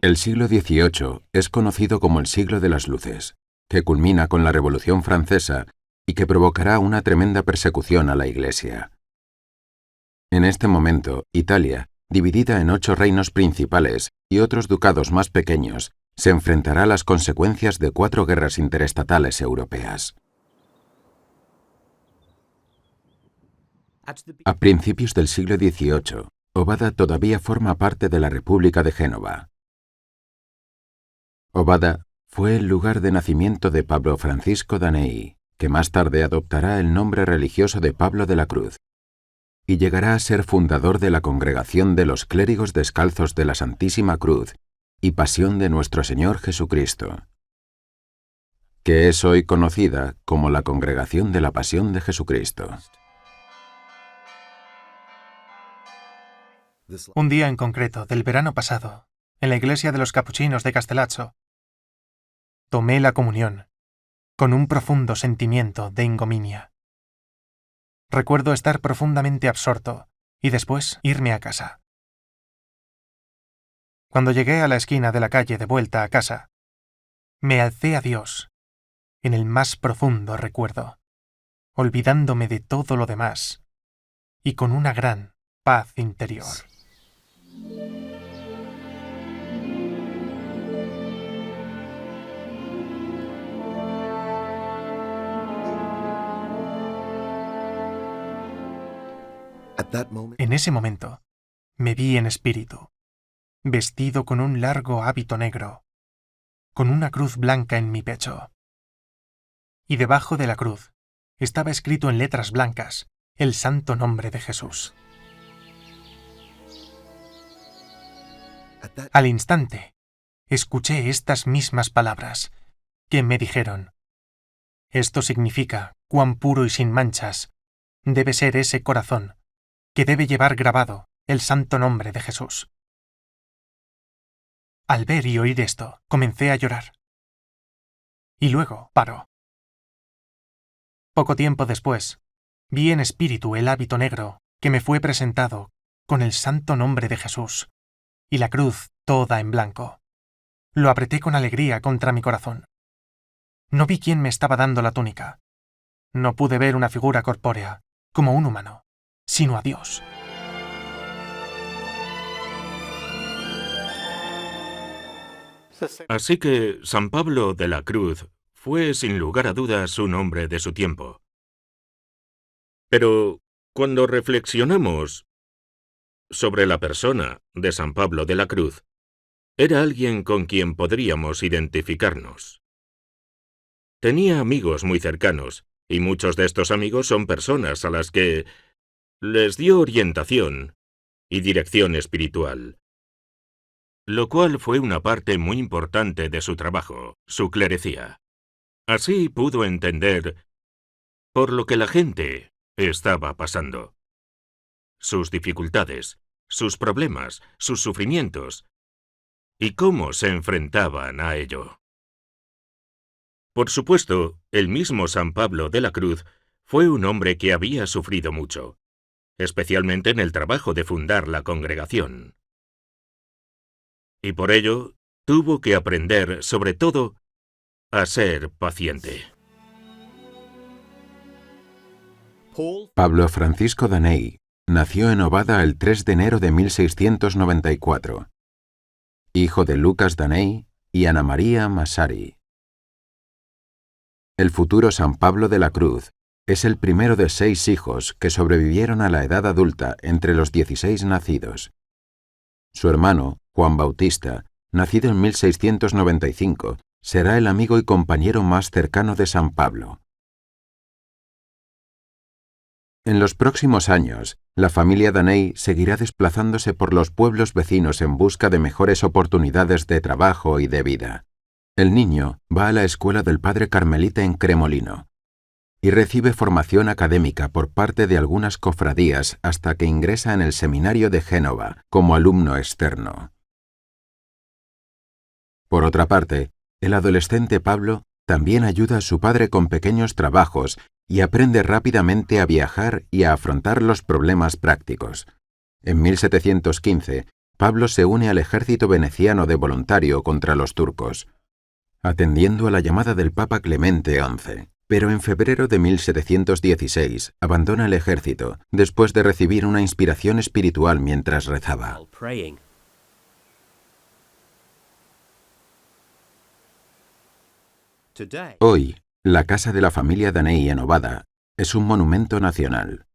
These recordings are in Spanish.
El siglo XVIII es conocido como el siglo de las luces, que culmina con la Revolución Francesa y que provocará una tremenda persecución a la Iglesia. En este momento, Italia, dividida en 8 reinos principales y otros ducados más pequeños, se enfrentará a las consecuencias de 4 guerras interestatales europeas. A principios del siglo XVIII, Ovada todavía forma parte de la República de Génova. Ovada fue el lugar de nacimiento de Pablo Francisco Danei, que más tarde adoptará el nombre religioso de Pablo de la Cruz, y llegará a ser fundador de la Congregación de los Clérigos Descalzos de la Santísima Cruz y Pasión de Nuestro Señor Jesucristo, que es hoy conocida como la Congregación de la Pasión de Jesucristo. Un día en concreto, del verano pasado, en la iglesia de los Capuchinos de Castellazzo, tomé la comunión, con un profundo sentimiento de ignominia. Recuerdo estar profundamente absorto y después irme a casa. Cuando llegué a la esquina de la calle de vuelta a casa, me alcé a Dios en el más profundo recuerdo, olvidándome de todo lo demás y con una gran paz interior. En ese momento, me vi en espíritu, vestido con un largo hábito negro, con una cruz blanca en mi pecho. Y debajo de la cruz estaba escrito en letras blancas el santo nombre de Jesús. Al instante, escuché estas mismas palabras, que me dijeron: esto significa cuán puro y sin manchas debe ser ese corazón que debe llevar grabado el santo nombre de Jesús. Al ver y oír esto, comencé a llorar. Y luego paró. Poco tiempo después, vi en espíritu el hábito negro que me fue presentado con el santo nombre de Jesús y la cruz toda en blanco. Lo apreté con alegría contra mi corazón. No vi quién me estaba dando la túnica. No pude ver una figura corpórea, como un humano, sino a Dios. Así que San Pablo de la Cruz fue sin lugar a dudas un hombre de su tiempo. Pero cuando reflexionamos sobre la persona de San Pablo de la Cruz, era alguien con quien podríamos identificarnos. Tenía amigos muy cercanos, y muchos de estos amigos son personas a las que les dio orientación y dirección espiritual, lo cual fue una parte muy importante de su trabajo, su clerecía. Así pudo entender por lo que la gente estaba pasando, sus dificultades, sus problemas, sus sufrimientos, y cómo se enfrentaban a ello. Por supuesto, el mismo San Pablo de la Cruz fue un hombre que había sufrido mucho, especialmente en el trabajo de fundar la congregación. Y por ello, tuvo que aprender, sobre todo, a ser paciente. Pablo Francisco Danei nació en Ovada el 3 de enero de 1694, hijo de Lucas Danei y Ana María Massari. El futuro San Pablo de la Cruz es el primero de 6 hijos que sobrevivieron a la edad adulta entre los 16 nacidos. Su hermano, Juan Bautista, nacido en 1695, será el amigo y compañero más cercano de San Pablo. En los próximos años, la familia Daney seguirá desplazándose por los pueblos vecinos en busca de mejores oportunidades de trabajo y de vida. El niño va a la escuela del padre Carmelita en Cremolino y recibe formación académica por parte de algunas cofradías hasta que ingresa en el seminario de Génova como alumno externo. Por otra parte, el adolescente Pablo también ayuda a su padre con pequeños trabajos y aprende rápidamente a viajar y a afrontar los problemas prácticos. En 1715, Pablo se une al ejército veneciano de voluntario contra los turcos, atendiendo a la llamada del Papa Clemente XI. Pero en febrero de 1716 abandona el ejército después de recibir una inspiración espiritual mientras rezaba. Hoy, la casa de la familia Daney en Ovada es un monumento nacional.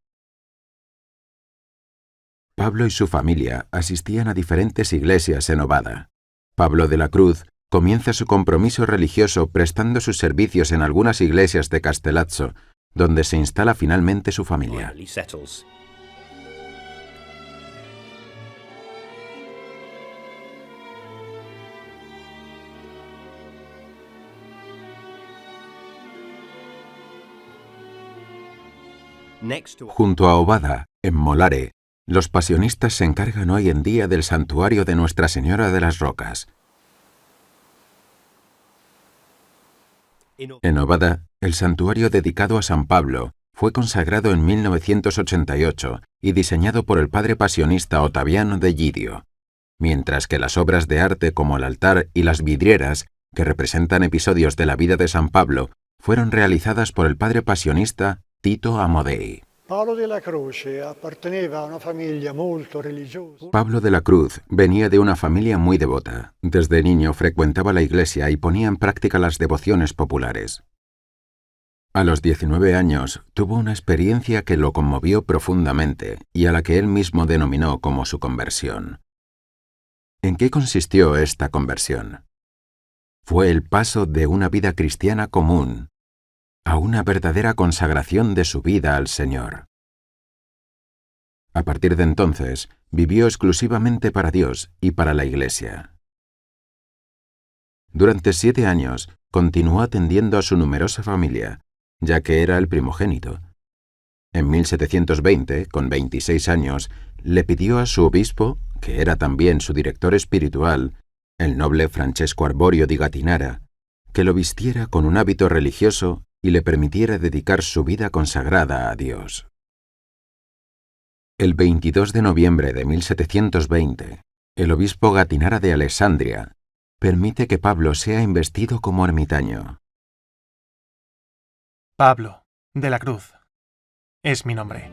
Pablo y su familia asistían a diferentes iglesias en Ovada. Pablo de la Cruz comienza su compromiso religioso prestando sus servicios en algunas iglesias de Castellazzo, donde se instala finalmente su familia. Junto a Ovada, en Molare, los pasionistas se encargan hoy en día del santuario de Nuestra Señora de las Rocas. En Ovada, el santuario dedicado a San Pablo fue consagrado en 1988 y diseñado por el padre pasionista Ottaviano de Gidio, mientras que las obras de arte como el altar y las vidrieras, que representan episodios de la vida de San Pablo, fueron realizadas por el padre pasionista Tito Amodei. Pablo de la Cruz apparteneva a una familia molto religiosa. Pablo de la Cruz venía de una familia muy devota. Desde niño frecuentaba la iglesia y ponía en práctica las devociones populares. A los 19 años tuvo una experiencia que lo conmovió profundamente y a la que él mismo denominó como su conversión. ¿En qué consistió esta conversión? Fue el paso de una vida cristiana común a una verdadera consagración de su vida al Señor. A partir de entonces, vivió exclusivamente para Dios y para la Iglesia. Durante 7 años, continuó atendiendo a su numerosa familia, ya que era el primogénito. En 1720, con 26 años, le pidió a su obispo, que era también su director espiritual, el noble Francesco Arborio di Gattinara, que lo vistiera con un hábito religioso y le permitiera dedicar su vida consagrada a Dios. El 22 de noviembre de 1720, el obispo Gattinara de Alessandria permite que Pablo sea investido como ermitaño. Pablo de la Cruz es mi nombre.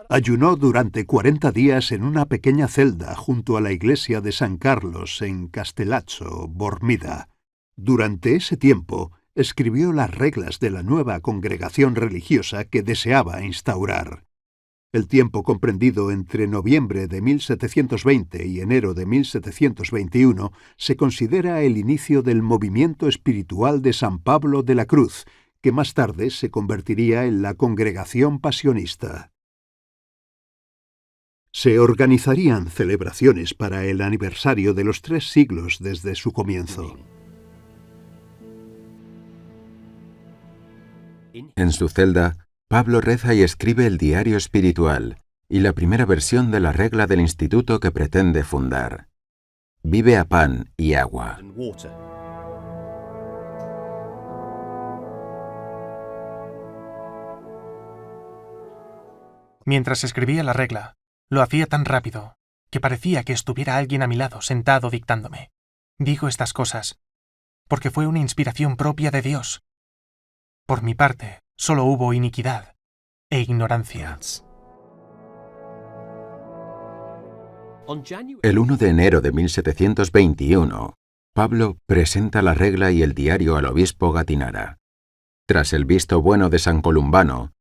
Ayunó durante 40 días en una pequeña celda junto a la iglesia de San Carlos en Castellazzo, Bormida. Durante ese tiempo, escribió las reglas de la nueva congregación religiosa que deseaba instaurar. El tiempo comprendido entre noviembre de 1720 y enero de 1721 se considera el inicio del movimiento espiritual de San Pablo de la Cruz, que más tarde se convertiría en la Congregación Pasionista. Se organizarían celebraciones para el aniversario de los 3 siglos desde su comienzo. En su celda, Pablo reza y escribe el diario espiritual y la primera versión de la regla del instituto que pretende fundar. Vive a pan y agua. Mientras escribía la regla, lo hacía tan rápido que parecía que estuviera alguien a mi lado sentado dictándome. Digo estas cosas porque fue una inspiración propia de Dios. Por mi parte, solo hubo iniquidad e ignorancia. El 1 de enero de 1721, Pablo presenta la regla y el diario al obispo Gattinara. Tras el visto bueno de San Columbano,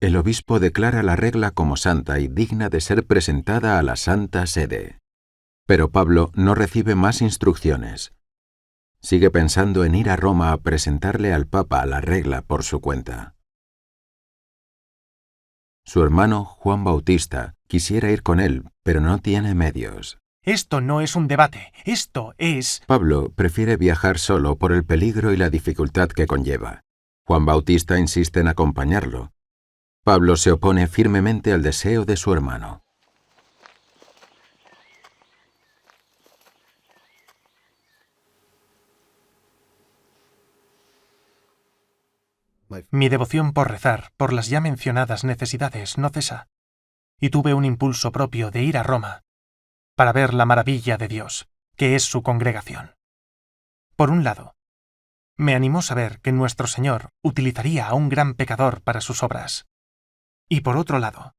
el obispo declara la regla como santa y digna de ser presentada a la Santa Sede. Pero Pablo no recibe más instrucciones. Sigue pensando en ir a Roma a presentarle al Papa la regla por su cuenta. Su hermano, Juan Bautista, quisiera ir con él, pero no tiene medios. Esto no es un debate, esto es... Pablo prefiere viajar solo por el peligro y la dificultad que conlleva. Juan Bautista insiste en acompañarlo. Pablo se opone firmemente al deseo de su hermano. Mi devoción por rezar por las ya mencionadas necesidades no cesa, y tuve un impulso propio de ir a Roma para ver la maravilla de Dios, que es su congregación. Por un lado, me animó saber que nuestro Señor utilizaría a un gran pecador para sus obras. Y por otro lado,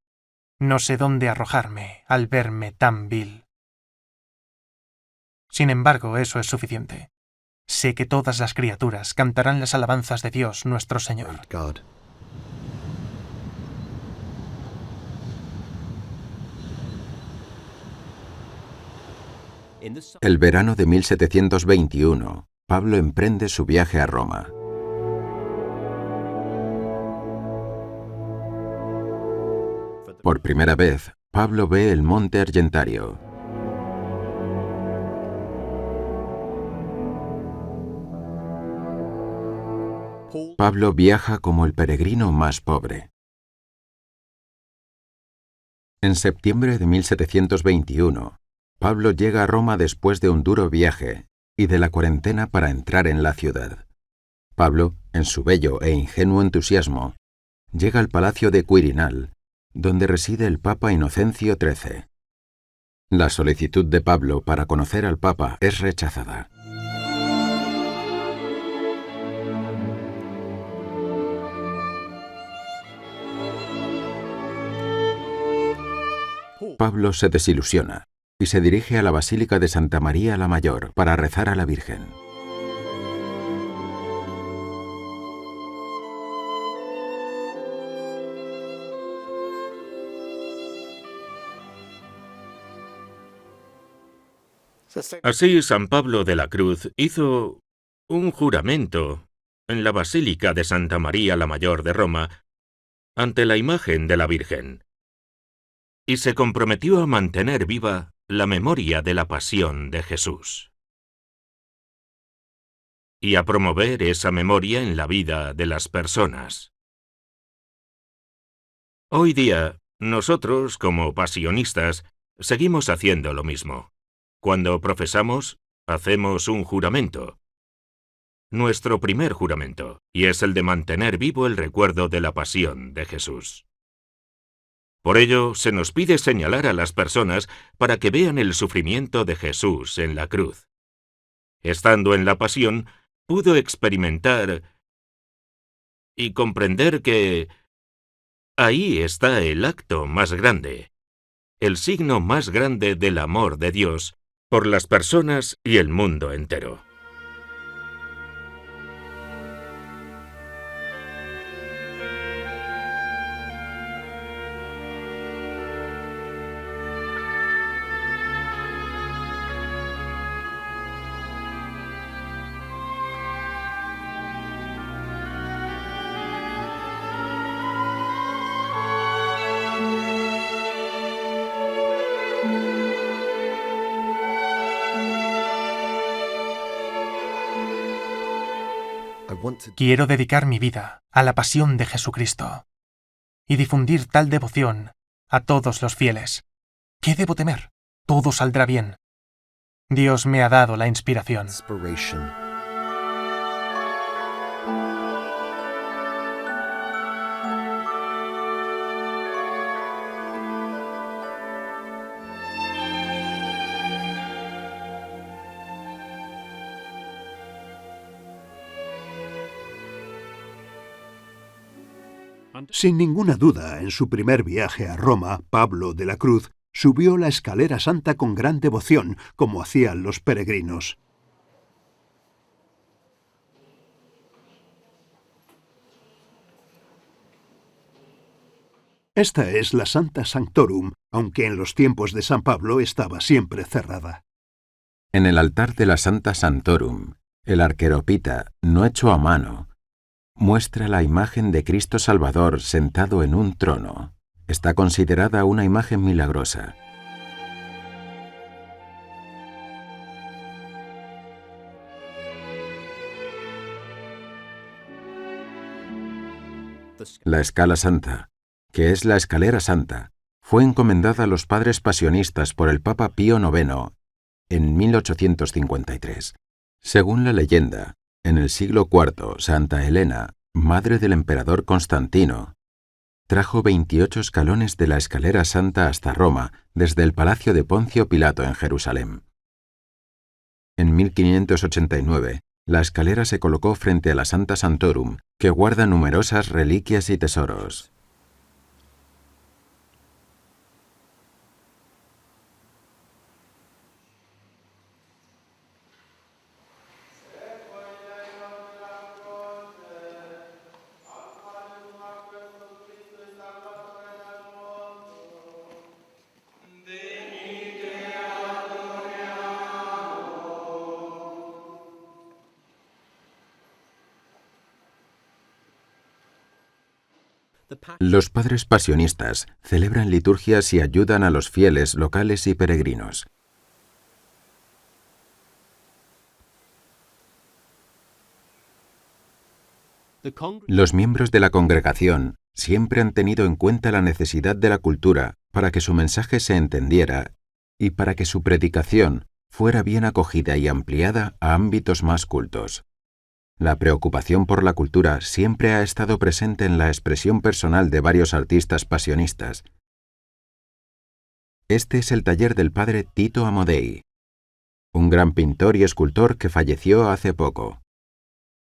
no sé dónde arrojarme al verme tan vil. Sin embargo, eso es suficiente. Sé que todas las criaturas cantarán las alabanzas de Dios nuestro Señor. El verano de 1721, Pablo emprende su viaje a Roma. Por primera vez, Pablo ve el monte Argentario. Pablo viaja como el peregrino más pobre. En septiembre de 1721, Pablo llega a Roma después de un duro viaje y de la cuarentena para entrar en la ciudad. Pablo, en su bello e ingenuo entusiasmo, llega al palacio de Quirinal, donde reside el Papa Inocencio XIII. La solicitud de Pablo para conocer al Papa es rechazada. Pablo se desilusiona y se dirige a la Basílica de Santa María la Mayor para rezar a la Virgen. Así, San Pablo de la Cruz hizo un juramento en la Basílica de Santa María la Mayor de Roma ante la imagen de la Virgen, y se comprometió a mantener viva la memoria de la pasión de Jesús y a promover esa memoria en la vida de las personas. Hoy día, nosotros, como pasionistas, seguimos haciendo lo mismo. Cuando profesamos, hacemos un juramento. Nuestro primer juramento, y es el de mantener vivo el recuerdo de la pasión de Jesús. Por ello, se nos pide señalar a las personas para que vean el sufrimiento de Jesús en la cruz. Estando en la pasión, pudo experimentar y comprender que ahí está el acto más grande, el signo más grande del amor de Dios por las personas y el mundo entero. Quiero dedicar mi vida a la pasión de Jesucristo y difundir tal devoción a todos los fieles. ¿Qué debo temer? Todo saldrá bien. Dios me ha dado la inspiración. Sin ninguna duda, en su primer viaje a Roma, Pablo de la Cruz subió la escalera santa con gran devoción, como hacían los peregrinos. Esta es la Santa Sanctorum, aunque en los tiempos de San Pablo estaba siempre cerrada. En el altar de la Santa Santorum, el arqueropita, no hecho a mano, muestra la imagen de Cristo Salvador sentado en un trono. Está considerada una imagen milagrosa. La Escala Santa, que es la Escalera Santa, fue encomendada a los padres pasionistas por el Papa Pío IX en 1853. Según la leyenda, en el siglo IV, Santa Elena, madre del emperador Constantino, trajo 28 escalones de la Escalera Santa hasta Roma desde el palacio de Poncio Pilato en Jerusalén. En 1589, la escalera se colocó frente a la Santa Santorum, que guarda numerosas reliquias y tesoros. Los padres pasionistas celebran liturgias y ayudan a los fieles locales y peregrinos. Los miembros de la congregación siempre han tenido en cuenta la necesidad de la cultura para que su mensaje se entendiera y para que su predicación fuera bien acogida y ampliada a ámbitos más cultos. La preocupación por la cultura siempre ha estado presente en la expresión personal de varios artistas pasionistas. Este es el taller del padre Tito Amodei, un gran pintor y escultor que falleció hace poco.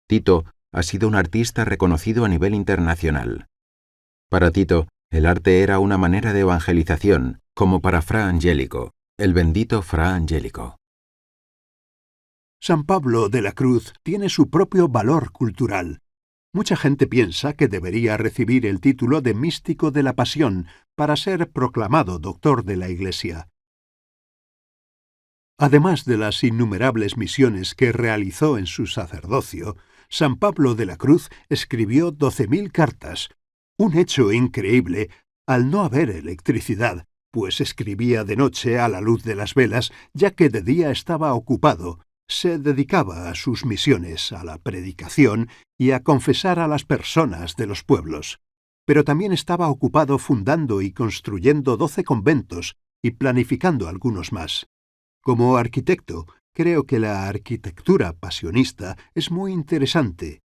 Tito ha sido un artista reconocido a nivel internacional. Para Tito, el arte era una manera de evangelización, como para Fra Angelico, el bendito Fra Angelico. San Pablo de la Cruz tiene su propio valor cultural. Mucha gente piensa que debería recibir el título de místico de la Pasión para ser proclamado doctor de la Iglesia. Además de las innumerables misiones que realizó en su sacerdocio, San Pablo de la Cruz escribió 12.000 cartas, un hecho increíble al no haber electricidad, pues escribía de noche a la luz de las velas, ya que de día estaba ocupado. Se dedicaba a sus misiones, a la predicación y a confesar a las personas de los pueblos. Pero también estaba ocupado fundando y construyendo 12 conventos y planificando algunos más. Como arquitecto, creo que la arquitectura pasionista es muy interesante.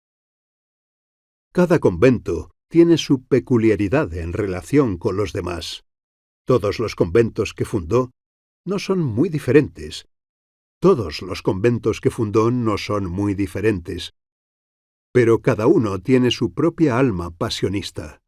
Cada convento tiene su peculiaridad en relación con los demás. Todos los conventos que fundó no son muy diferentes. Todos los conventos que fundó no son muy diferentes, pero cada uno tiene su propia alma pasionista,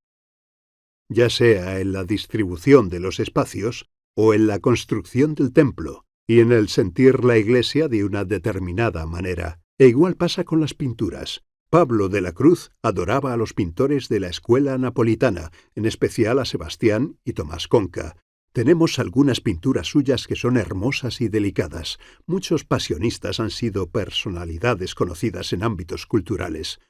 ya sea en la distribución de los espacios o en la construcción del templo, y en el sentir la Iglesia de una determinada manera. E igual pasa con las pinturas. Pablo de la Cruz adoraba a los pintores de la escuela napolitana, en especial a Sebastián y Tomás Conca. Tenemos algunas pinturas suyas que son hermosas y delicadas. Muchos pasionistas han sido personalidades conocidas en ámbitos culturales.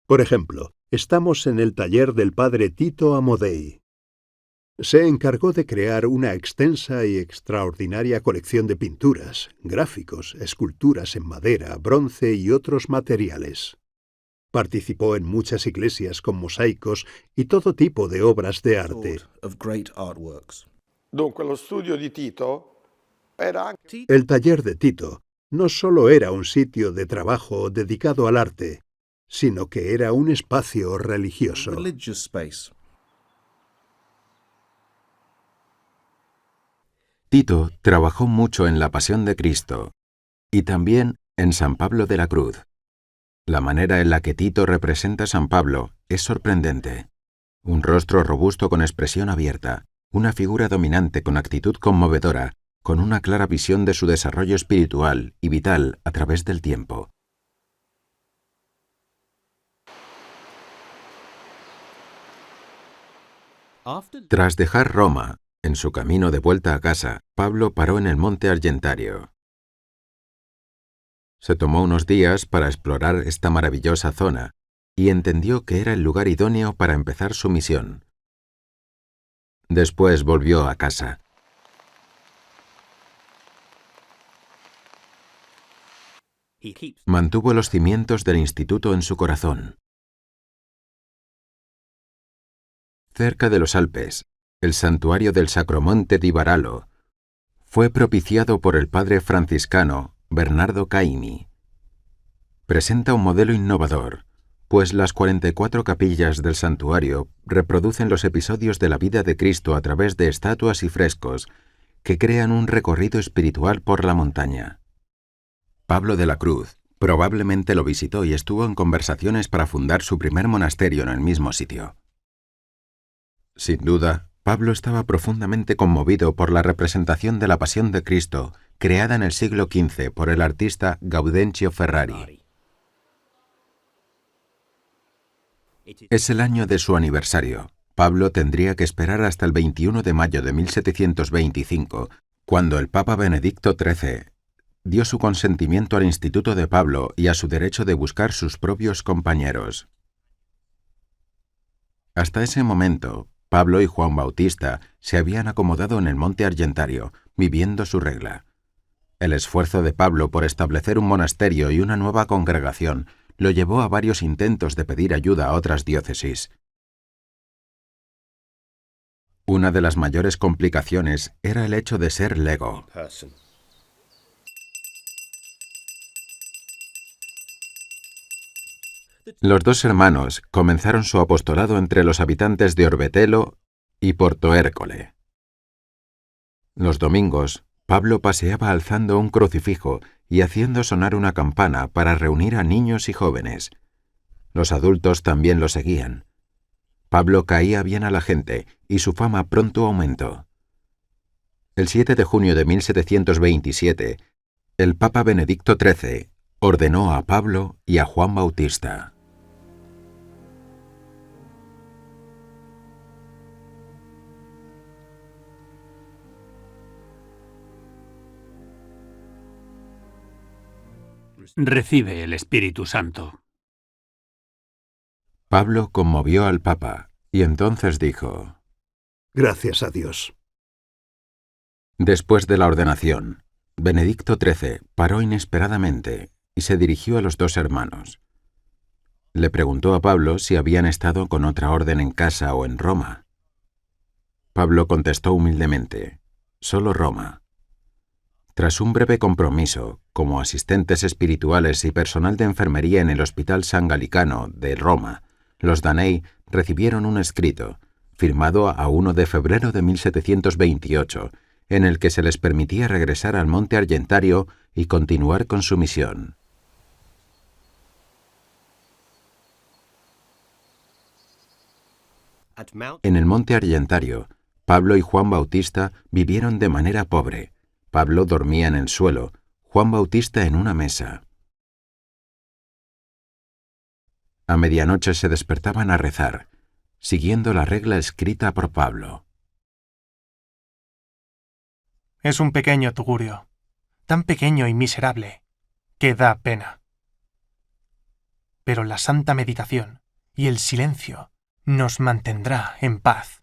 Por ejemplo, estamos en el taller del padre Tito Amodei. Se encargó de crear una extensa y extraordinaria colección de pinturas, gráficos, esculturas en madera, bronce y otros materiales. Participó en muchas iglesias con mosaicos y todo tipo de obras de arte. El taller de Tito no solo era un sitio de trabajo dedicado al arte, sino que era un espacio religioso. Tito trabajó mucho en la Pasión de Cristo y también en San Pablo de la Cruz. La manera en la que Tito representa a San Pablo es sorprendente. Un rostro robusto con expresión abierta, una figura dominante con actitud conmovedora, con una clara visión de su desarrollo espiritual y vital a través del tiempo. Tras dejar Roma, en su camino de vuelta a casa, Pablo paró en el monte Argentario. Se tomó unos días para explorar esta maravillosa zona y entendió que era el lugar idóneo para empezar su misión. Después volvió a casa. Mantuvo los cimientos del instituto en su corazón. Cerca de los Alpes, el santuario del Sacromonte di Varallo fue propiciado por el padre franciscano Bernardo Caimi. Presenta un modelo innovador, pues las 44 capillas del santuario reproducen los episodios de la vida de Cristo a través de estatuas y frescos que crean un recorrido espiritual por la montaña. Pablo de la Cruz probablemente lo visitó y estuvo en conversaciones para fundar su primer monasterio en el mismo sitio. Sin duda, Pablo estaba profundamente conmovido por la representación de la Pasión de Cristo creada en el siglo XV por el artista Gaudencio Ferrari. Es el año de su aniversario. Pablo tendría que esperar hasta el 21 de mayo de 1725, cuando el Papa Benedicto XIII dio su consentimiento al Instituto de Pablo y a su derecho de buscar sus propios compañeros. Hasta ese momento, Pablo y Juan Bautista se habían acomodado en el monte Argentario, viviendo su regla. El esfuerzo de Pablo por establecer un monasterio y una nueva congregación lo llevó a varios intentos de pedir ayuda a otras diócesis. Una de las mayores complicaciones era el hecho de ser lego. Los dos hermanos comenzaron su apostolado entre los habitantes de Orbetello y Porto Ercole. Los domingos, Pablo paseaba alzando un crucifijo y haciendo sonar una campana para reunir a niños y jóvenes. Los adultos también lo seguían. Pablo caía bien a la gente y su fama pronto aumentó. El 7 de junio de 1727, el Papa Benedicto XIII ordenó a Pablo y a Juan Bautista. Recibe el Espíritu Santo. Pablo conmovió al Papa y entonces dijo: Gracias a Dios. Después de la ordenación, Benedicto XIII paró inesperadamente y se dirigió a los dos hermanos. Le preguntó a Pablo si habían estado con otra orden en casa o en Roma. Pablo contestó humildemente: solo Roma. Tras un breve compromiso, como asistentes espirituales y personal de enfermería en el Hospital San Gallicano de Roma, los Danei recibieron un escrito, firmado a 1 de febrero de 1728, en el que se les permitía regresar al monte Argentario y continuar con su misión. En el monte Argentario, Pablo y Juan Bautista vivieron de manera pobre. Pablo dormía en el suelo, Juan Bautista en una mesa. A medianoche se despertaban a rezar, siguiendo la regla escrita por Pablo. Es un pequeño tugurio, tan pequeño y miserable, que da pena. Pero la santa meditación y el silencio nos mantendrá en paz,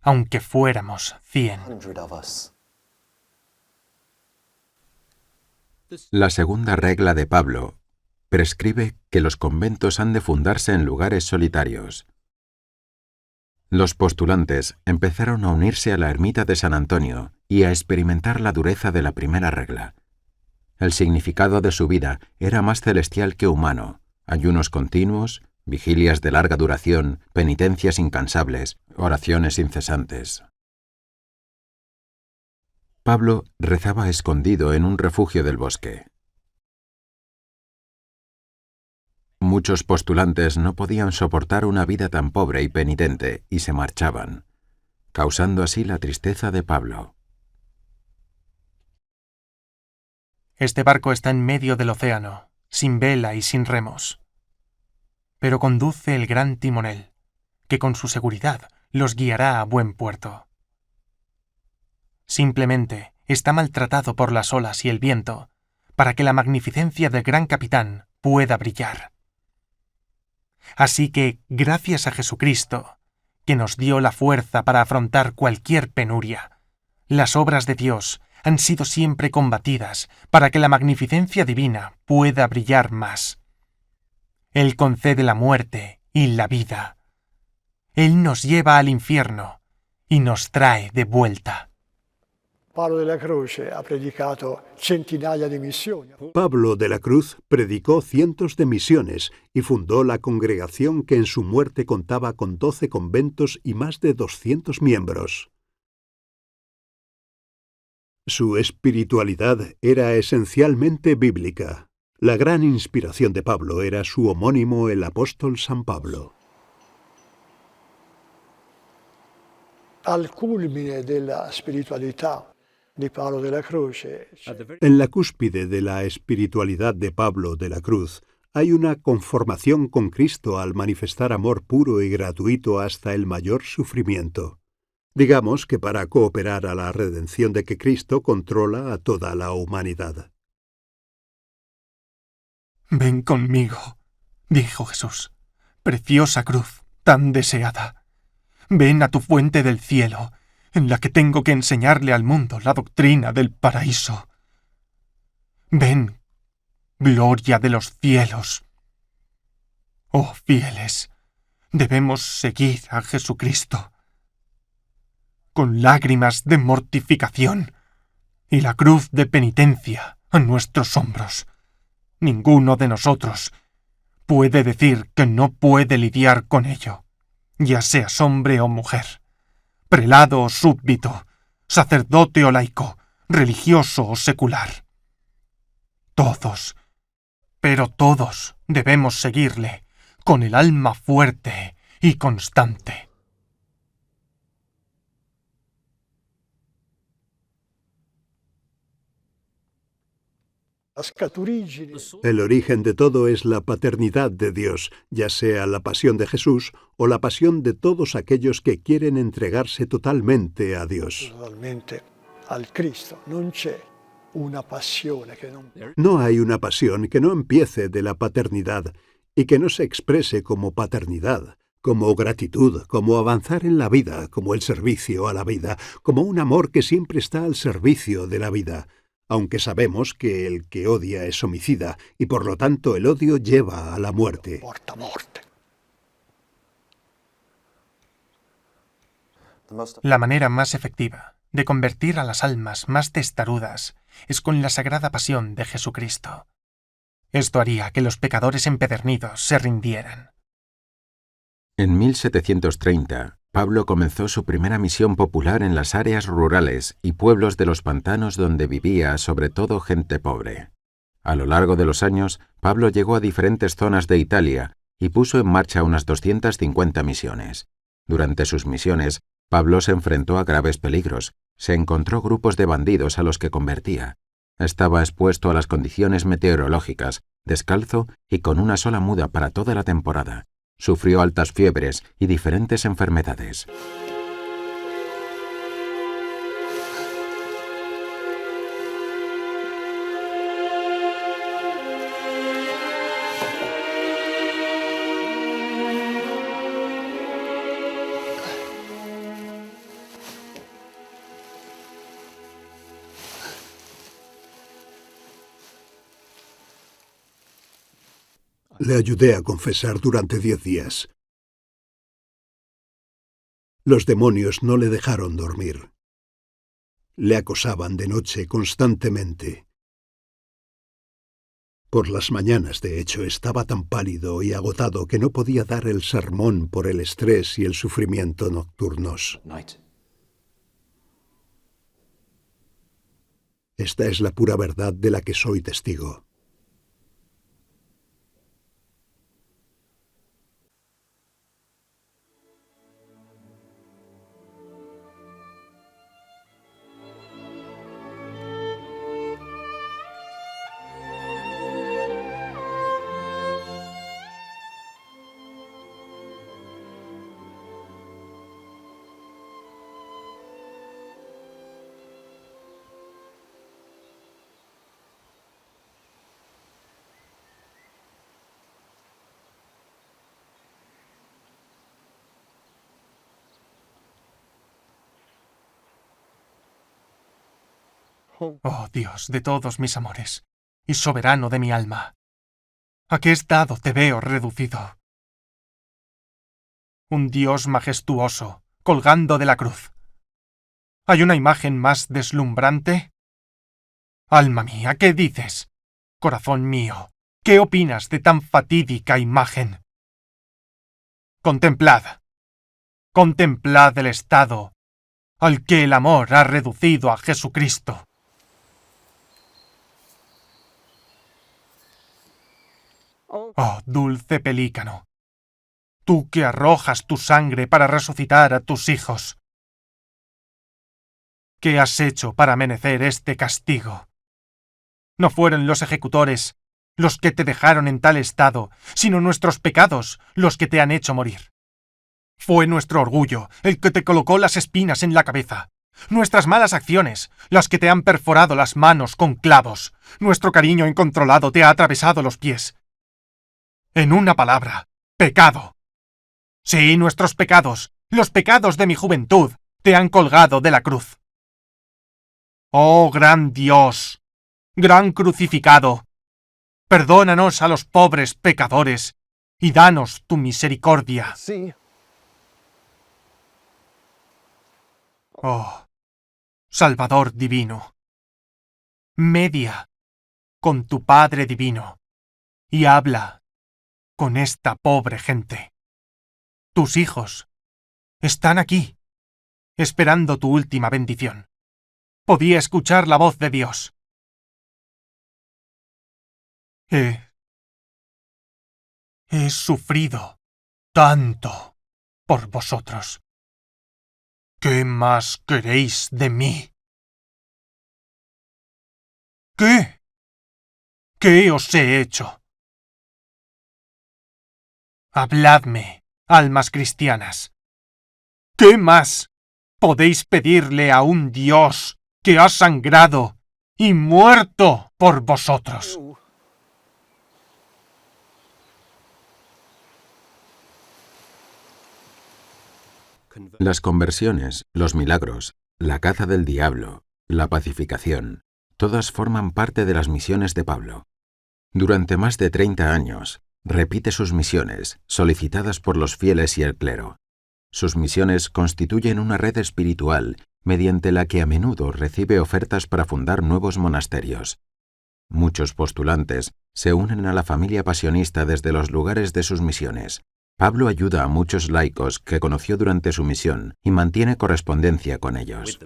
aunque fuéramos 100. La segunda regla de Pablo prescribe que los conventos han de fundarse en lugares solitarios. Los postulantes empezaron a unirse a la ermita de San Antonio y a experimentar la dureza de la primera regla. El significado de su vida era más celestial que humano: ayunos continuos, vigilias de larga duración, penitencias incansables, oraciones incesantes. Pablo rezaba escondido en un refugio del bosque. Muchos postulantes no podían soportar una vida tan pobre y penitente y se marchaban, causando así la tristeza de Pablo. Este barco está en medio del océano, sin vela y sin remos. Pero conduce el gran timonel, que con su seguridad los guiará a buen puerto. Simplemente está maltratado por las olas y el viento, para que la magnificencia del gran capitán pueda brillar. Así que, gracias a Jesucristo, que nos dio la fuerza para afrontar cualquier penuria, las obras de Dios han sido siempre combatidas para que la magnificencia divina pueda brillar más. Él concede la muerte y la vida. Él nos lleva al infierno y nos trae de vuelta. Paolo della Croce ha predicato centinaia di missioni. Pablo de la Cruz predicó cientos de misiones y fundó la congregación que en su muerte contaba con 12 conventos y más de 200 miembros. Su espiritualidad era esencialmente bíblica. La gran inspiración de Pablo era su homónimo, el apóstol San Pablo. Al culmine della spiritualità di Paolo della Croce En la cúspide de la espiritualidad de Pablo de la Cruz hay una conformación con Cristo al manifestar amor puro y gratuito hasta el mayor sufrimiento. Digamos que para cooperar a la redención de que Cristo controla a toda la humanidad. Ven conmigo, dijo Jesús, preciosa cruz, tan deseada. Ven a tu fuente del cielo, en la que tengo que enseñarle al mundo la doctrina del paraíso. Ven, gloria de los cielos. Oh fieles, debemos seguir a Jesucristo. Con lágrimas de mortificación y la cruz de penitencia a nuestros hombros. Ninguno de nosotros puede decir que no puede lidiar con ello, ya seas hombre o mujer, prelado o súbdito, sacerdote o laico, religioso o secular. Todos, pero todos debemos seguirle con el alma fuerte y constante. El origen de todo es la paternidad de Dios, ya sea la pasión de Jesús o la pasión de todos aquellos que quieren entregarse totalmente a Dios. totalmente al Cristo. Non c'è una passione che non... No hay una pasión que no empiece de la paternidad y que no se exprese como paternidad, como gratitud, como avanzar en la vida, como el servicio a la vida, como un amor que siempre está al servicio de la vida, aunque sabemos que el que odia es homicida y por lo tanto el odio lleva a la muerte. porta morte. La manera más efectiva de convertir a las almas más testarudas es con la sagrada pasión de Jesucristo. Esto haría que los pecadores empedernidos se rindieran. En 1730, Pablo comenzó su primera misión popular en las áreas rurales y pueblos de los pantanos donde vivía sobre todo gente pobre. A lo largo de los años, Pablo llegó a diferentes zonas de Italia y puso en marcha unas 250 misiones. Durante sus misiones, Pablo se enfrentó a graves peligros, se encontró grupos de bandidos a los que convertía. Estaba expuesto a las condiciones meteorológicas, descalzo y con una sola muda para toda la temporada. Sufrió altas fiebres y diferentes enfermedades. Le ayudé a confesar durante 10 días. Los demonios no le dejaron dormir. Le acosaban de noche constantemente. Por las mañanas, de hecho, estaba tan pálido y agotado que no podía dar el sermón por el estrés y el sufrimiento nocturnos. Esta es la pura verdad de la que soy testigo. Oh Dios de todos mis amores, y soberano de mi alma, ¿a qué estado te veo reducido? Un Dios majestuoso, colgando de la cruz. ¿Hay una imagen más deslumbrante? Alma mía, ¿qué dices? Corazón mío, ¿qué opinas de tan fatídica imagen? Contemplad el estado al que el amor ha reducido a Jesucristo. Oh, dulce pelícano, tú que arrojas tu sangre para resucitar a tus hijos. ¿Qué has hecho para merecer este castigo? No fueron los ejecutores los que te dejaron en tal estado, sino nuestros pecados los que te han hecho morir. Fue nuestro orgullo el que te colocó las espinas en la cabeza, nuestras malas acciones las que te han perforado las manos con clavos, nuestro cariño incontrolado te ha atravesado los pies. En una palabra, pecado. Sí, nuestros pecados, los pecados de mi juventud, te han colgado de la cruz. Oh gran Dios, gran crucificado, perdónanos a los pobres pecadores y danos tu misericordia. Sí. Oh, Salvador divino, media con tu Padre divino y habla con esta pobre gente. Tus hijos están aquí, esperando tu última bendición. Podía escuchar la voz de Dios. He sufrido tanto por vosotros. ¿Qué más queréis de mí? ¿Qué? ¿Qué os he hecho? Habladme, almas cristianas. ¿Qué más podéis pedirle a un Dios que ha sangrado y muerto por vosotros? Las conversiones, los milagros, la caza del diablo, la pacificación, todas forman parte de las misiones de Pablo. Durante más de 30 años, repite sus misiones, solicitadas por los fieles y el clero. Sus misiones constituyen una red espiritual mediante la que a menudo recibe ofertas para fundar nuevos monasterios. Muchos postulantes se unen a la familia pasionista desde los lugares de sus misiones. Pablo ayuda a muchos laicos que conoció durante su misión y mantiene correspondencia con ellos.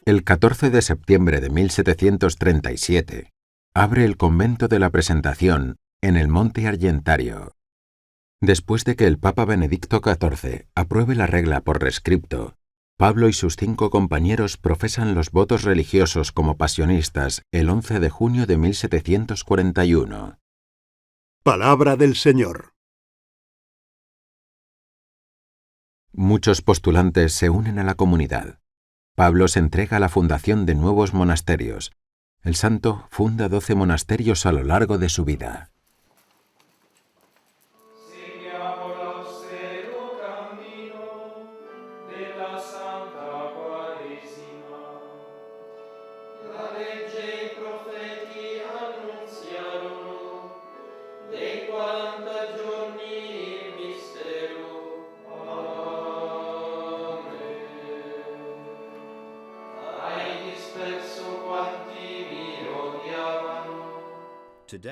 El 14 de septiembre de 1737, abre el convento de la Presentación en el Monte Argentario. Después de que el Papa Benedicto XIV apruebe la regla por rescripto, Pablo y sus 5 compañeros profesan los votos religiosos como pasionistas el 11 de junio de 1741. Palabra del Señor. Muchos postulantes se unen a la comunidad. Pablo se entrega a la fundación de nuevos monasterios. El santo funda 12 monasterios a lo largo de su vida.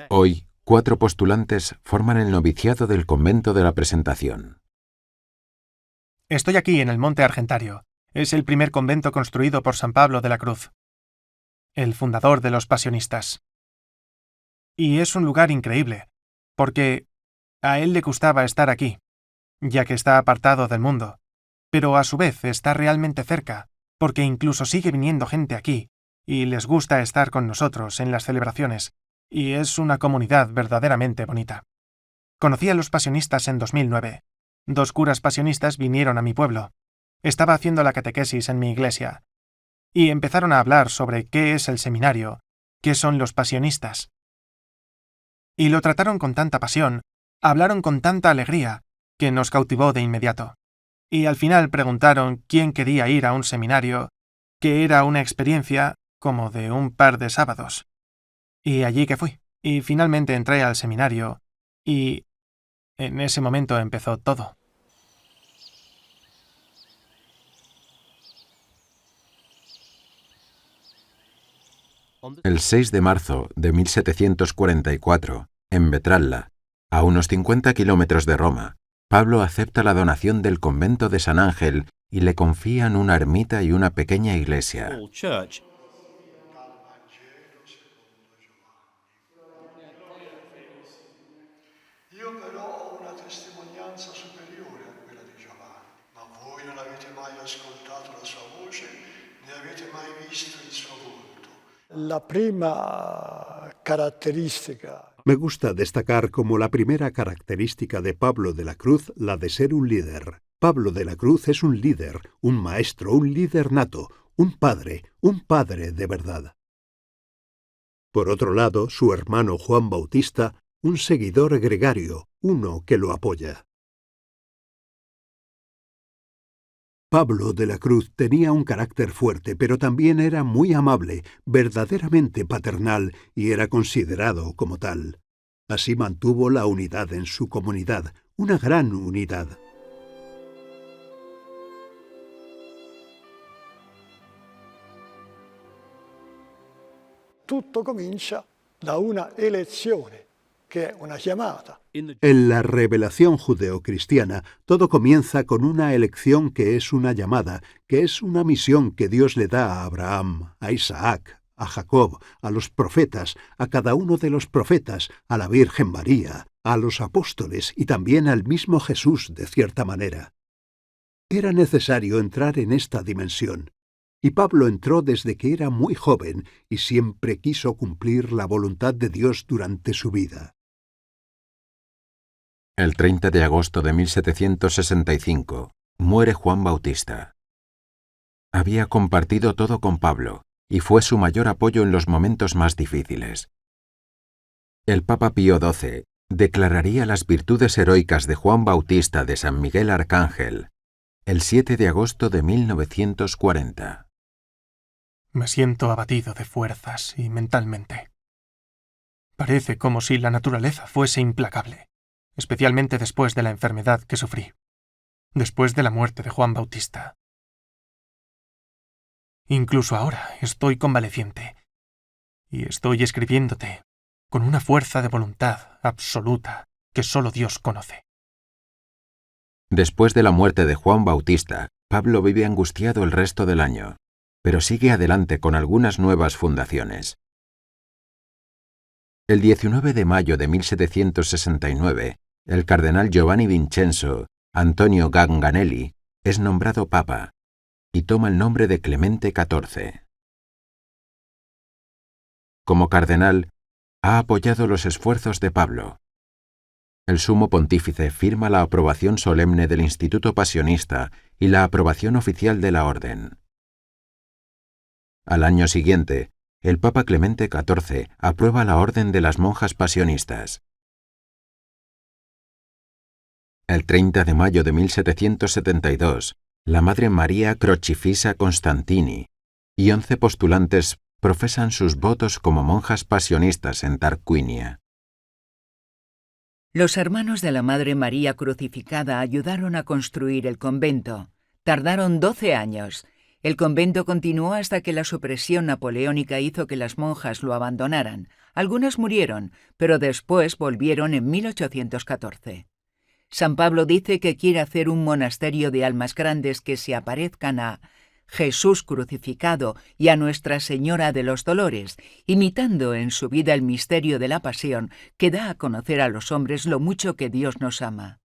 Hoy, 4 postulantes forman el noviciado del convento de la Presentación. Estoy aquí en el Monte Argentario. Es el primer convento construido por San Pablo de la Cruz, el fundador de los pasionistas. Y es un lugar increíble, porque a él le gustaba estar aquí, ya que está apartado del mundo, pero a su vez está realmente cerca, porque incluso sigue viniendo gente aquí, y les gusta estar con nosotros en las celebraciones, y es una comunidad verdaderamente bonita. Conocí a los pasionistas en 2009. 2 curas pasionistas vinieron a mi pueblo. Estaba haciendo la catequesis en mi iglesia, y empezaron a hablar sobre qué es el seminario, qué son los pasionistas, y lo trataron con tanta pasión, hablaron con tanta alegría, que nos cautivó de inmediato. Y al final preguntaron quién quería ir a un seminario, que era una experiencia como de un par de sábados. Y allí que fui. Y finalmente entré al seminario, y en ese momento empezó todo. El 6 de marzo de 1744, en Vetralla, a unos 50 kilómetros de Roma, Pablo acepta la donación del convento de San Ángel y le confían una ermita y una pequeña iglesia. Io però ho una testimonianza superiore a quella di Giovanni, ma voi non avete mai ascoltato la sua voce, né avete mai visto il suo volto. La prima caratteristica. Me gusta destacar como la primera característica de Pablo de la Cruz la de ser un líder. Pablo de la Cruz es un líder, un maestro, un líder nato, un padre de verdad. Por otro lado, su hermano Juan Bautista, un seguidor gregario, uno que lo apoya. Pablo de la Cruz tenía un carácter fuerte, pero también era muy amable, verdaderamente paternal, y era considerado como tal. Así mantuvo la unidad en su comunidad, una gran unidad. Tutto comincia da una elezione, che è una chiamata. En la revelación judeocristiana, todo comienza con una elección que es una llamada, que es una misión que Dios le da a Abraham, a Isaac, a Jacob, a los profetas, a cada uno de los profetas, a la Virgen María, a los apóstoles y también al mismo Jesús, de cierta manera. Era necesario entrar en esta dimensión. Y Pablo entró desde que era muy joven y siempre quiso cumplir la voluntad de Dios durante su vida. El 30 de agosto de 1765 muere Juan Bautista. Había compartido todo con Pablo y fue su mayor apoyo en los momentos más difíciles. El Papa Pío XII declararía las virtudes heroicas de Juan Bautista de San Miguel Arcángel el 7 de agosto de 1940. Me siento abatido de fuerzas y mentalmente. Parece como si la naturaleza fuese implacable, especialmente después de la enfermedad que sufrí, después de la muerte de Juan Bautista. Incluso ahora estoy convaleciente y estoy escribiéndote con una fuerza de voluntad absoluta que solo Dios conoce. Después de la muerte de Juan Bautista, Pablo vive angustiado el resto del año, pero sigue adelante con algunas nuevas fundaciones. El 19 de mayo de 1769, el cardenal Giovanni Vincenzo Antonio Ganganelli es nombrado papa y toma el nombre de Clemente XIV. Como cardenal, ha apoyado los esfuerzos de Pablo. El sumo pontífice firma la aprobación solemne del Instituto Pasionista y la aprobación oficial de la orden. Al año siguiente, el Papa Clemente XIV aprueba la Orden de las Monjas Pasionistas. El 30 de mayo de 1772, la Madre María Crocifissa Constantini y 11 postulantes profesan sus votos como monjas pasionistas en Tarquinia. Los hermanos de la Madre María Crucificada ayudaron a construir el convento. Tardaron 12 años. El convento continuó hasta que la supresión napoleónica hizo que las monjas lo abandonaran. Algunas murieron, pero después volvieron en 1814. San Pablo dice que quiere hacer un monasterio de almas grandes que se aparezcan a Jesús crucificado y a Nuestra Señora de los Dolores, imitando en su vida el misterio de la pasión que da a conocer a los hombres lo mucho que Dios nos ama.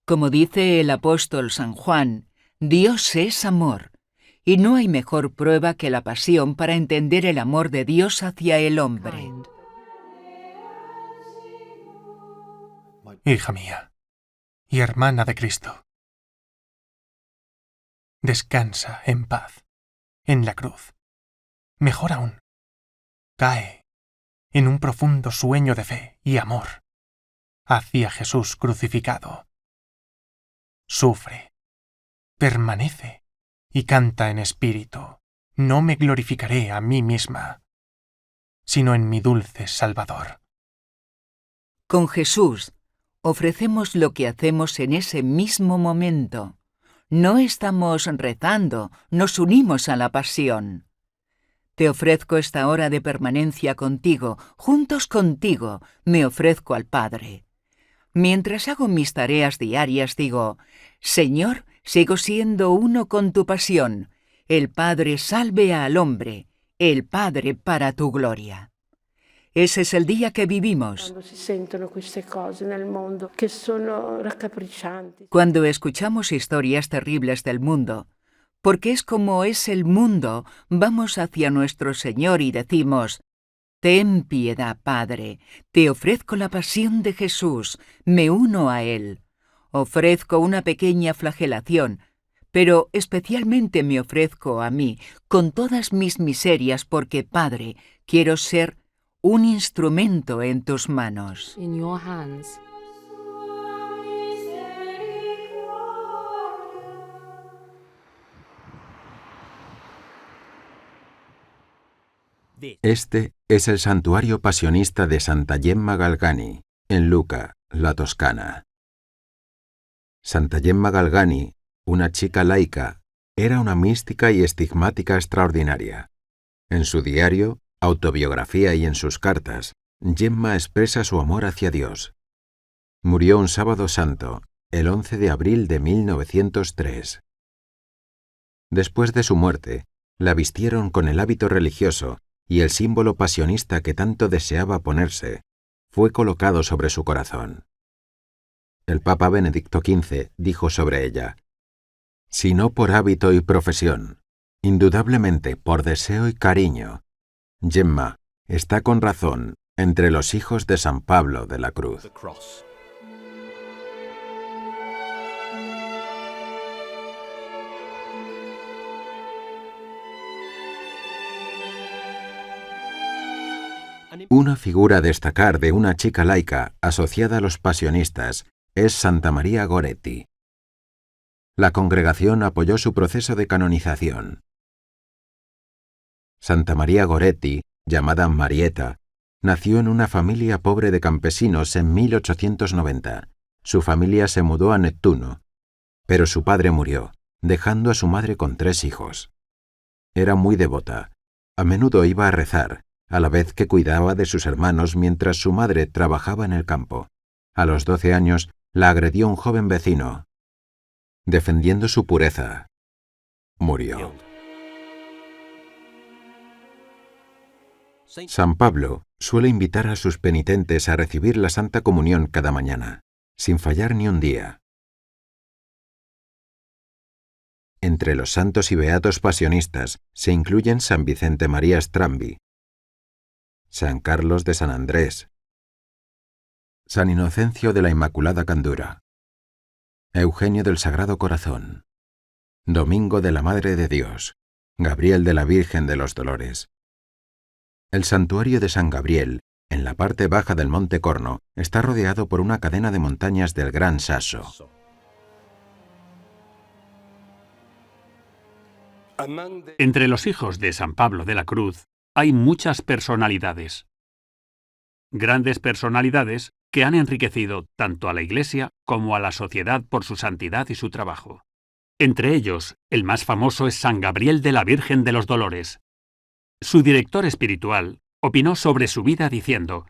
Como dice el apóstol San Juan, Dios es amor, y no hay mejor prueba que la pasión para entender el amor de Dios hacia el hombre. Hija mía y hermana de Cristo, descansa en paz, en la cruz. Mejor aún, cae en un profundo sueño de fe y amor hacia Jesús crucificado. Sufre, permanece y canta en espíritu. No me glorificaré a mí misma, sino en mi dulce Salvador. Con Jesús ofrecemos lo que hacemos en ese mismo momento. No estamos rezando, nos unimos a la pasión. Te ofrezco esta hora de permanencia contigo, juntos contigo me ofrezco al Padre. Mientras hago mis tareas diarias digo, Señor, sigo siendo uno con tu pasión. El Padre salve al hombre, el Padre para tu gloria. Ese es el día que vivimos. Cuando escuchamos historias terribles del mundo, porque es como es el mundo, vamos hacia nuestro Señor y decimos, ten piedad, Padre, te ofrezco la pasión de Jesús, me uno a Él. Ofrezco una pequeña flagelación, pero especialmente me ofrezco a mí, con todas mis miserias, porque, Padre, quiero ser un instrumento en tus manos. In your hands. Este es el santuario pasionista de Santa Gemma Galgani, en Lucca, la Toscana. Santa Gemma Galgani, una chica laica, era una mística y estigmática extraordinaria. En su diario, autobiografía y en sus cartas, Gemma expresa su amor hacia Dios. Murió un sábado santo, el 11 de abril de 1903. Después de su muerte, la vistieron con el hábito religioso y el símbolo pasionista que tanto deseaba ponerse fue colocado sobre su corazón. El Papa Benedicto XV dijo sobre ella, si no por hábito y profesión, indudablemente por deseo y cariño, Gemma está con razón entre los hijos de San Pablo de la Cruz. Una figura a destacar de una chica laica asociada a los pasionistas es Santa María Goretti. La congregación apoyó su proceso de canonización. Santa María Goretti, llamada Marietta, nació en una familia pobre de campesinos en 1890. Su familia se mudó a Nettuno, pero su padre murió, dejando a su madre con 3 hijos. Era muy devota. A menudo iba a rezar, a la vez que cuidaba de sus hermanos mientras su madre trabajaba en el campo. A los 12 años la agredió un joven vecino. Defendiendo su pureza, murió. San Pablo suele invitar a sus penitentes a recibir la Santa Comunión cada mañana, sin fallar ni un día. Entre los santos y beatos pasionistas se incluyen San Vicente María Strambi, San Carlos de San Andrés, San Inocencio de la Inmaculada Candura, Eugenio del Sagrado Corazón, Domingo de la Madre de Dios, Gabriel de la Virgen de los Dolores. El santuario de San Gabriel, en la parte baja del Monte Corno, está rodeado por una cadena de montañas del Gran Sasso. Entre los hijos de San Pablo de la Cruz hay muchas personalidades. Grandes personalidades que han enriquecido tanto a la Iglesia como a la sociedad por su santidad y su trabajo. Entre ellos, el más famoso es San Gabriel de la Virgen de los Dolores. Su director espiritual opinó sobre su vida diciendo: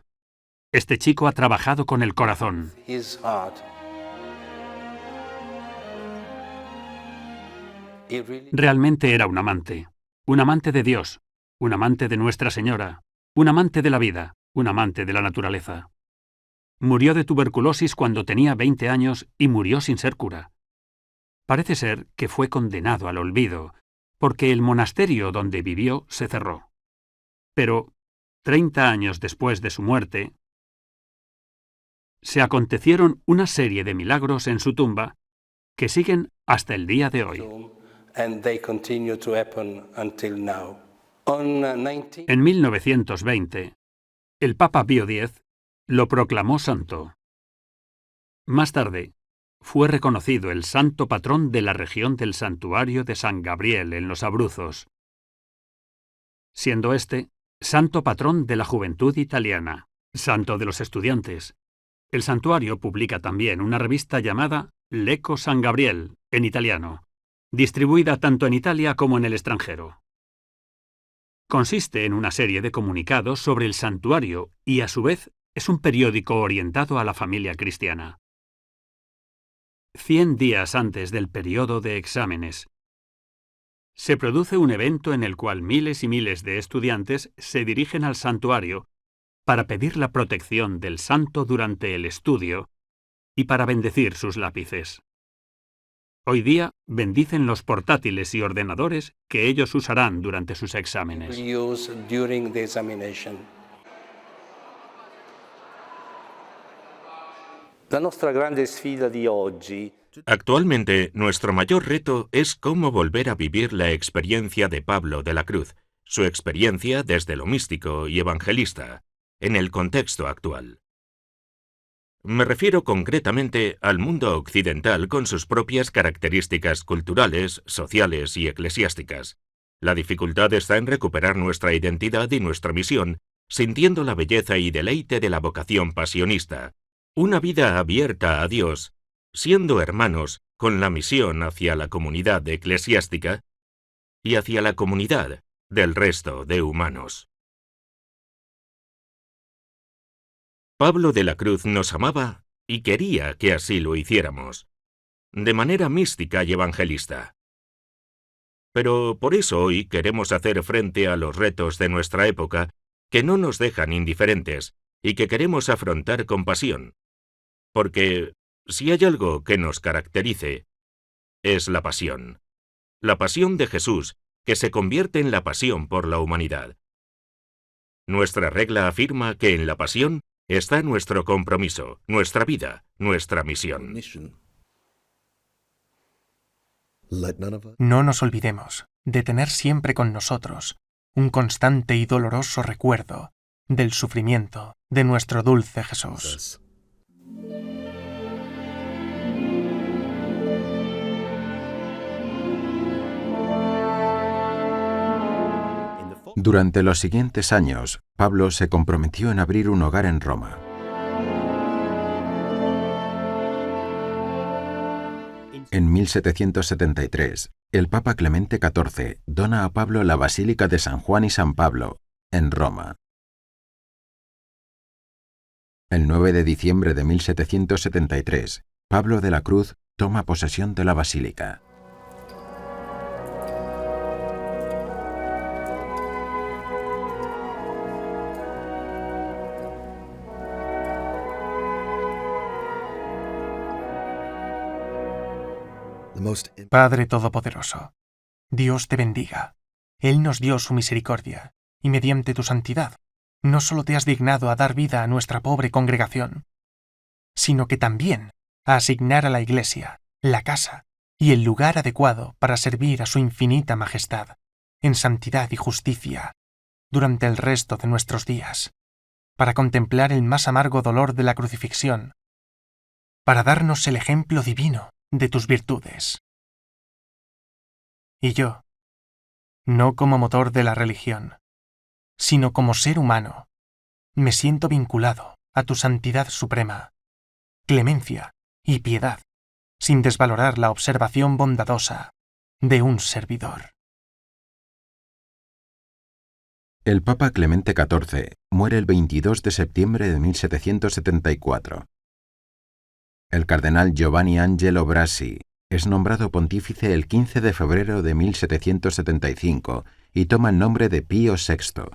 este chico ha trabajado con el corazón. Realmente era un amante de Dios, un amante de Nuestra Señora, un amante de la vida, un amante de la naturaleza. Murió de tuberculosis cuando tenía 20 años y murió sin ser cura. Parece ser que fue condenado al olvido, porque el monasterio donde vivió se cerró. Pero, 30 años después de su muerte, se acontecieron una serie de milagros en su tumba que siguen hasta el día de hoy. En 1920, El Papa Pío X lo proclamó santo. Más tarde, fue reconocido el santo patrón de la región del santuario de San Gabriel en los Abruzos, siendo este santo patrón de la juventud italiana, santo de los estudiantes. El santuario publica también una revista llamada L'Eco San Gabriel, en italiano, distribuida tanto en Italia como en el extranjero. Consiste en una serie de comunicados sobre el santuario y, a su vez, es un periódico orientado a la familia cristiana. 100 días antes del periodo de exámenes, se produce un evento en el cual miles y miles de estudiantes se dirigen al santuario para pedir la protección del santo durante el estudio y para bendecir sus lápices. Hoy día bendicen los portátiles y ordenadores que ellos usarán durante sus exámenes. La nostra grande sfida di oggi. Actualmente, nuestro mayor reto es cómo volver a vivir la experiencia de Pablo de la Cruz, su experiencia desde lo místico y evangelista, en el contexto actual. Me refiero concretamente al mundo occidental con sus propias características culturales, sociales y eclesiásticas. La dificultad está en recuperar nuestra identidad y nuestra misión, sintiendo la belleza y deleite de la vocación pasionista, una vida abierta a Dios, siendo hermanos con la misión hacia la comunidad eclesiástica y hacia la comunidad del resto de humanos. Pablo de la Cruz nos amaba y quería que así lo hiciéramos, de manera mística y evangelista. Pero por eso hoy queremos hacer frente a los retos de nuestra época que no nos dejan indiferentes y que queremos afrontar con pasión. Porque si hay algo que nos caracterice, es la pasión. La pasión de Jesús, que se convierte en la pasión por la humanidad. Nuestra regla afirma que en la pasión está nuestro compromiso, nuestra vida, nuestra misión. No nos olvidemos de tener siempre con nosotros un constante y doloroso recuerdo del sufrimiento de nuestro dulce Jesús. Durante los siguientes años, Pablo se comprometió en abrir un hogar en Roma. En 1773, el Papa Clemente XIV dona a Pablo la Basílica de San Juan y San Pablo, en Roma. El 9 de diciembre de 1773, Pablo de la Cruz toma posesión de la basílica. Padre Todopoderoso, Dios te bendiga. Él nos dio su misericordia, y mediante tu santidad, no solo te has dignado a dar vida a nuestra pobre congregación, sino que también a asignar a la Iglesia, la casa y el lugar adecuado para servir a su infinita majestad, en santidad y justicia, durante el resto de nuestros días, para contemplar el más amargo dolor de la crucifixión, para darnos el ejemplo divino de tus virtudes. Y yo, no como motor de la religión, sino como ser humano, me siento vinculado a tu santidad suprema, clemencia y piedad, sin desvalorar la observación bondadosa de un servidor. El Papa Clemente XIV muere el 22 de septiembre de 1774. El cardenal Giovanni Angelo Brassi es nombrado pontífice el 15 de febrero de 1775 y toma el nombre de Pío VI.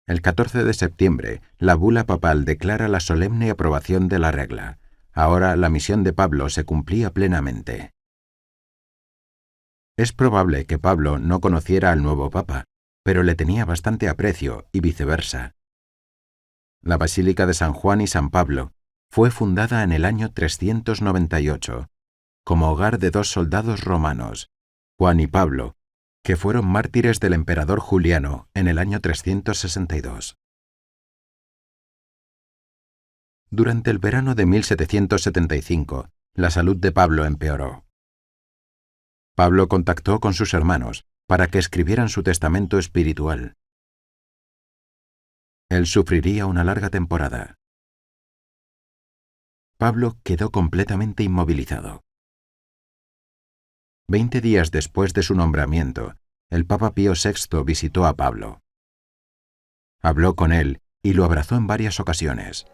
El 14 de septiembre, la bula papal declara la solemne aprobación de la regla. Ahora la misión de Pablo se cumplía plenamente. Es probable que Pablo no conociera al nuevo papa, pero le tenía bastante aprecio y viceversa. La Basílica de San Juan y San Pablo fue fundada en el año 398, como hogar de dos soldados romanos, Juan y Pablo, que fueron mártires del emperador Juliano en el año 362. Durante el verano de 1775, la salud de Pablo empeoró. Pablo contactó con sus hermanos para que escribieran su testamento espiritual. Él sufriría una larga temporada. Pablo quedó completamente inmovilizado. 20 días después de su nombramiento, el Papa Pío VI visitó a Pablo. Habló con él y lo abrazó en varias ocasiones.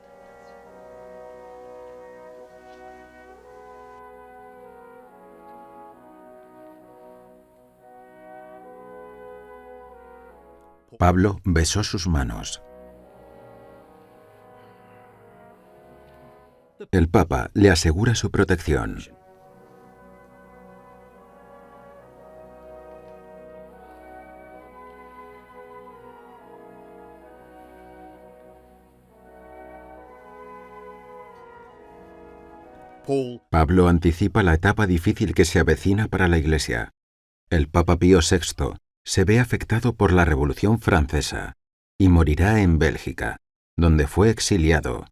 Pablo besó sus manos. El Papa le asegura su protección. Pablo anticipa la etapa difícil que se avecina para la Iglesia. El Papa Pío VI se ve afectado por la Revolución Francesa y morirá en Bélgica, donde fue exiliado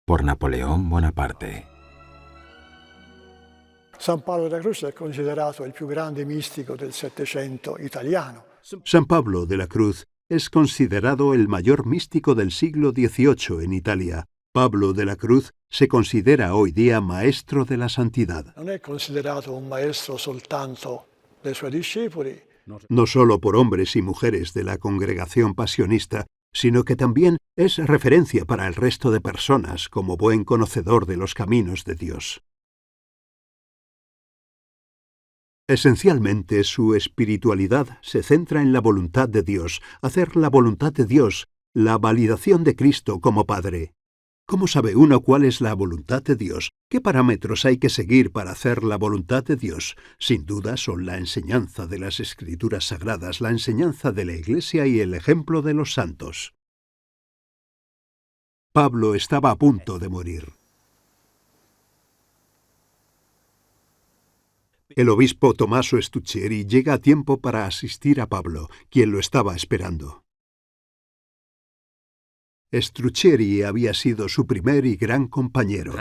por Napoleón Bonaparte. San Paolo della Cruz è considerato il più grande mistico del Settecento italiano. San Pablo de la Cruz es considerado el mayor místico del siglo XVIII en Italia. Pablo de la Cruz se considera hoy día maestro de la santidad. Non è considerato un maestro soltanto dei suoi discepoli, No solo por hombres y mujeres de la congregación pasionista, sino que también es referencia para el resto de personas como buen conocedor de los caminos de Dios. Esencialmente, su espiritualidad se centra en la voluntad de Dios, hacer la voluntad de Dios, la validación de Cristo como Padre. ¿Cómo sabe uno cuál es la voluntad de Dios? ¿Qué parámetros hay que seguir para hacer la voluntad de Dios? Sin duda son la enseñanza de las Escrituras Sagradas, la enseñanza de la Iglesia y el ejemplo de los santos. Pablo estaba a punto de morir. El obispo Tommaso Stuccheri llega a tiempo para asistir a Pablo, quien lo estaba esperando. Stuccheri había sido su primer y gran compañero.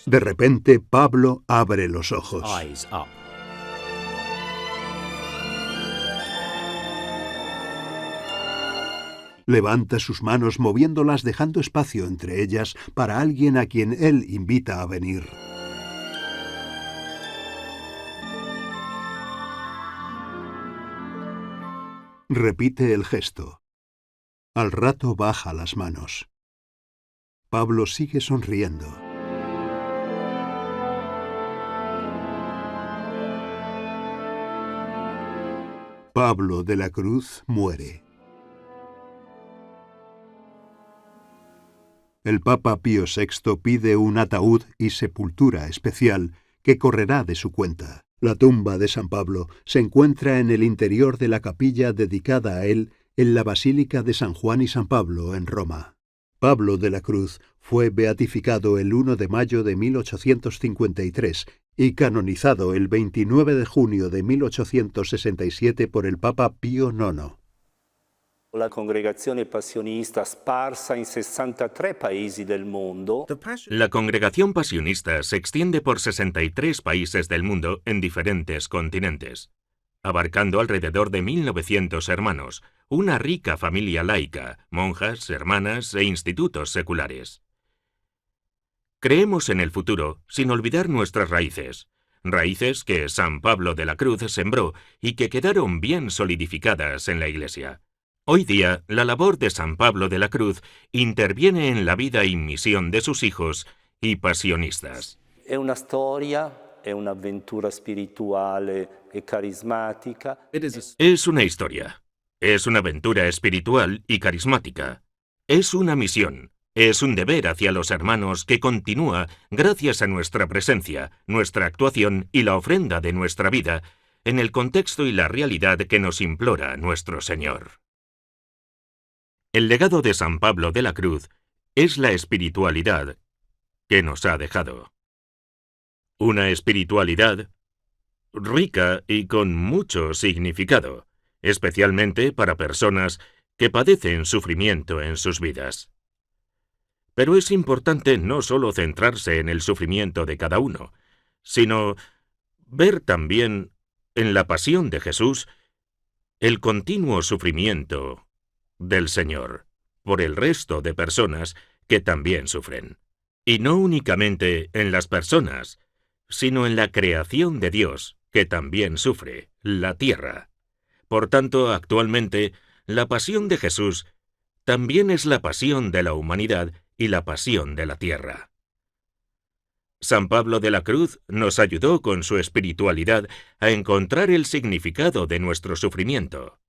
De repente, Pablo abre los ojos. Levanta sus manos moviéndolas dejando espacio entre ellas para alguien a quien él invita a venir. Repite el gesto. Al rato baja las manos. Pablo sigue sonriendo. Pablo de la Cruz muere. El Papa Pío VI pide un ataúd y sepultura especial que correrá de su cuenta. La tumba de San Pablo se encuentra en el interior de la capilla dedicada a él en la Basílica de San Juan y San Pablo en Roma. Pablo de la Cruz fue beatificado el 1 de mayo de 1853 y canonizado el 29 de junio de 1867 por el Papa Pío IX. La congregazione passionista sparsa in 63 paesi del mundo. La congregación pasionista se extiende por 63 países del mundo en diferentes continentes, abarcando alrededor de 1.900 hermanos, una rica familia laica, monjas, hermanas e institutos seculares. Creemos en el futuro sin olvidar nuestras raíces, raíces que San Pablo de la Cruz sembró y que quedaron bien solidificadas en la Iglesia. Hoy día, la labor de San Pablo de la Cruz interviene en la vida y misión de sus hijos y pasionistas. È una storia, è un'avventura spirituale e carismatica. Es una historia, es una aventura espiritual y carismática. Es una misión, es un deber hacia los hermanos que continúa gracias a nuestra presencia, nuestra actuación y la ofrenda de nuestra vida en el contexto y la realidad que nos implora nuestro Señor. El legado de San Pablo de la Cruz es la espiritualidad que nos ha dejado. Una espiritualidad rica y con mucho significado, especialmente para personas que padecen sufrimiento en sus vidas. Pero es importante no solo centrarse en el sufrimiento de cada uno, sino ver también en la pasión de Jesús el continuo sufrimiento del Señor por el resto de personas que también sufren. Y no únicamente en las personas, sino en la creación de Dios, que también sufre, la tierra. Por tanto, actualmente, la pasión de Jesús también es la pasión de la humanidad y la pasión de la tierra. San Pablo de la Cruz nos ayudó con su espiritualidad a encontrar el significado de nuestro sufrimiento.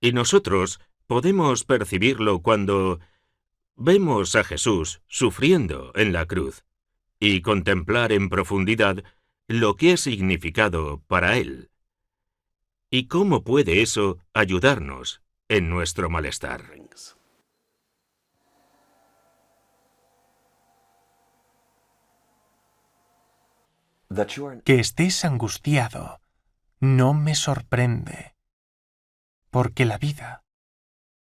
Y nosotros podemos percibirlo cuando vemos a Jesús sufriendo en la cruz y contemplar en profundidad lo que ha significado para Él. ¿Y cómo puede eso ayudarnos en nuestro malestar? Que estés angustiado no me sorprende, porque la vida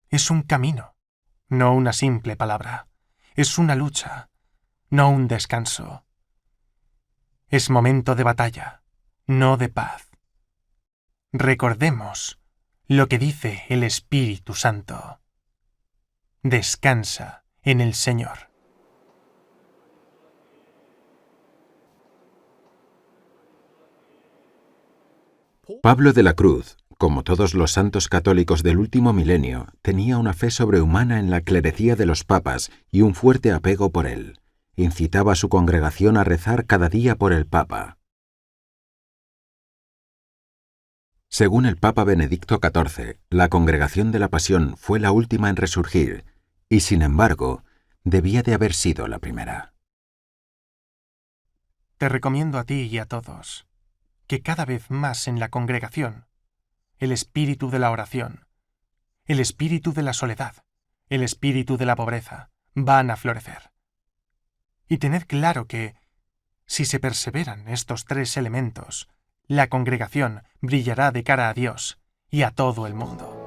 es un camino, no una simple palabra. Es una lucha, no un descanso. Es momento de batalla, no de paz. Recordemos lo que dice el Espíritu Santo. Descansa en el Señor. Pablo de la Cruz, como todos los santos católicos del último milenio, tenía una fe sobrehumana en la clerecía de los papas y un fuerte apego por él. Incitaba a su congregación a rezar cada día por el Papa. Según el Papa Benedicto XIV, la Congregación de la Pasión fue la última en resurgir, y sin embargo, debía de haber sido la primera. Te recomiendo a ti y a todos que cada vez más en la congregación, el espíritu de la oración, el espíritu de la soledad, el espíritu de la pobreza, van a florecer. Y tened claro que, si se perseveran estos tres elementos, la congregación brillará de cara a Dios y a todo el mundo.